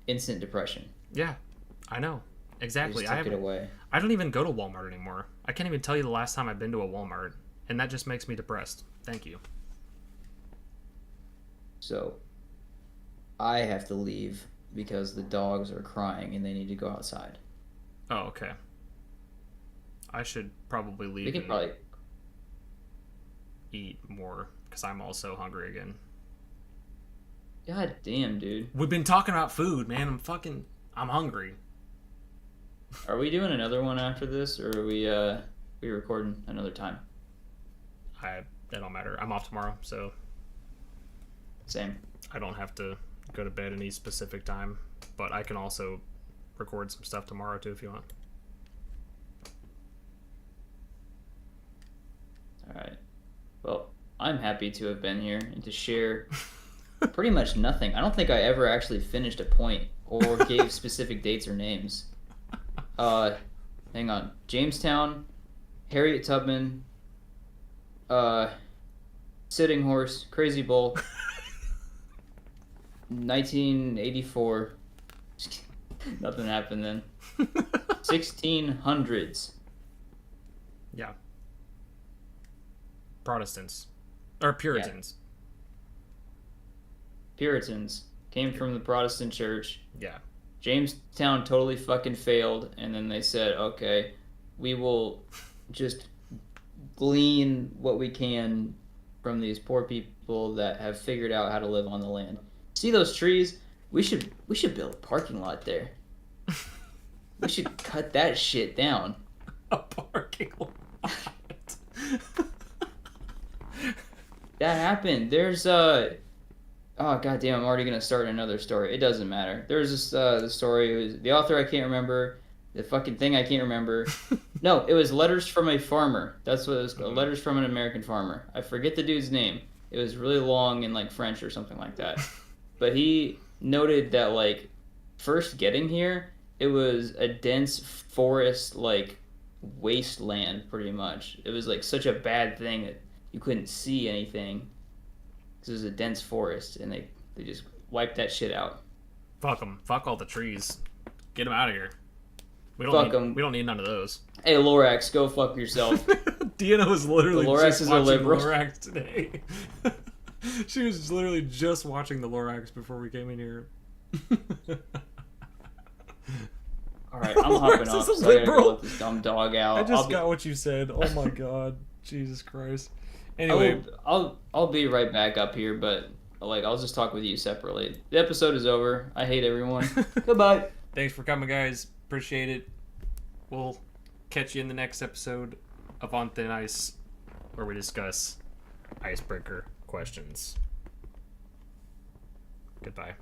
instant depression. Yeah, I know. They Exactly. just took it away. I don't even go to Walmart anymore. I can't even tell you the last time I've been to a Walmart, and that just makes me depressed. Thank you. So I have to leave because the dogs are crying and they need to go outside. Oh, okay. I should probably leave We can and probably eat more because I'm also hungry again. God damn, dude. We've been talking about food, man. I'm hungry. Are we doing another one after this, or are we recording another time? It don't matter. I'm off tomorrow, so Same. I don't have to go to bed any specific time. But I can also record some stuff tomorrow too if you want. All right. Well, I'm happy to have been here and to share pretty much nothing. I don't think I ever actually finished a point or gave specific dates or names. Hang on. Jamestown, Harriet Tubman, Sitting Horse, Crazy Bull, 1984. Nothing happened then. 1600s. Yeah. Protestants. Or Puritans. Puritans came from the Protestant church. Yeah. Jamestown totally fucking failed, and then they said, okay, we will just glean what we can from these poor people that have figured out how to live on the land. See those trees? We should build a parking lot there. We should cut that shit down. A parking lot. That happened. There's oh goddamn, I'm already gonna start another story. It doesn't matter. There's this the story. It was the author I can't remember. The fucking thing I can't remember. No, it was Letters from a Farmer. That's what it was called. Letters from an American Farmer. I forget the dude's name. It was really long in like French or something like that. But he noted that like first getting here, it was a dense forest like wasteland pretty much. It was like such a bad thing that you couldn't see anything because it was a dense forest, and they just wiped that shit out. Fuck them. Fuck all the trees. Get them out of here. We Fuck 'em. We don't need none of those. Hey, Lorax, go fuck yourself. Deanna was literally The Lorax just is a watching liberal. Lorax today. She was literally just watching the Lorax before we came in here. All right, I'm Lorax hopping off. is a So I gotta go liberal. let this dumb dog out. I just I'll be- got what you said. Oh my god. Jesus Christ. Anyway, I'll be right back up here, but like I'll just talk with you separately. The episode is over. I hate everyone. Goodbye. thanks for coming, guys. Appreciate it. We'll catch you in the next episode of On Thin Ice, where we discuss icebreaker questions. Goodbye.